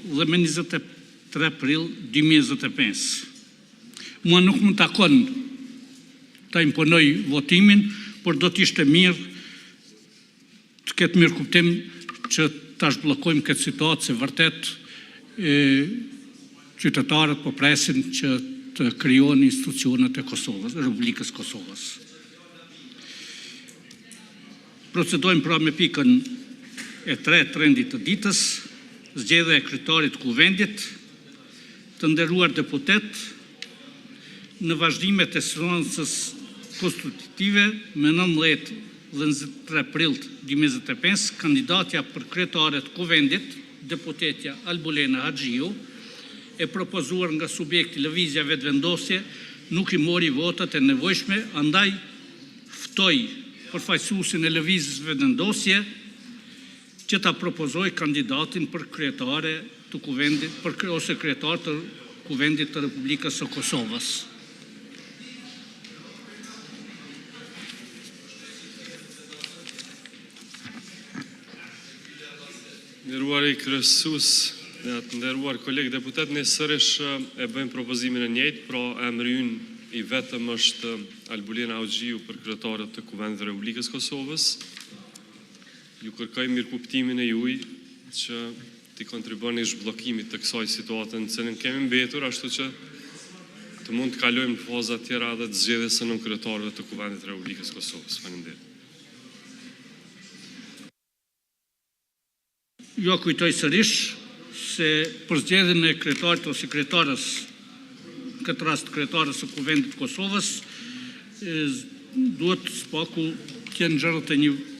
dhe me 23 prill 2025. Mua nuk më takon ta imponoj votimin, por do t'ishte mirë të ketë mirë kuptim që ta zhbllokojmë këtë situatë, se vërtet qytetarët po presin që të krijohen institucionet e Kosovës, Republikës Kosovës. Procedojmë pra me pikën e 3 të rendit të ditës, zgjedhja e kryetarit të kuvendit. Të nderuar deputet, në vazhdimet e seancës konstitutive me 19 dhe 23 prill 2025, kandidatja për kryetare të kuvendit, deputetja Albulena Haxhiu, e propozuar nga subjekti lëvizja vetëvendosje, nuk i mori votat e nevojshme, andaj ftoj përfaqësuesin e lëvizjes vetëvendosje që ta propozoj kandidatin për kryetare të kuvendit, ose kryetar të kuvendit të Republikës së Kosovës. Nderuar i kryesues, të nderuar kolegë deputet, ne sërish e bëjmë propozimin e njëjtë, pra emri ynë i vetëm është Albulena Haxhiu për kryetarët të kuvendit të Republikës Kosovës. Ju kërkoj mirëkuptimin e juaj që t'i kontribuoni zhbllokimit të kësaj situate në cilën kemi mbetur, ashtu që të mund të kalojmë në faza tjera dhe të zgjedhjes së nënkretarëve të kuvendit të Republikës Kosovës. Faleminderit. Jo kujtoj sërish se për zgjedhjen e kryetarit ose kryetarës, në këtë rast kryetarës së kuvendit të Kosovës, duhet spaku të jenë 61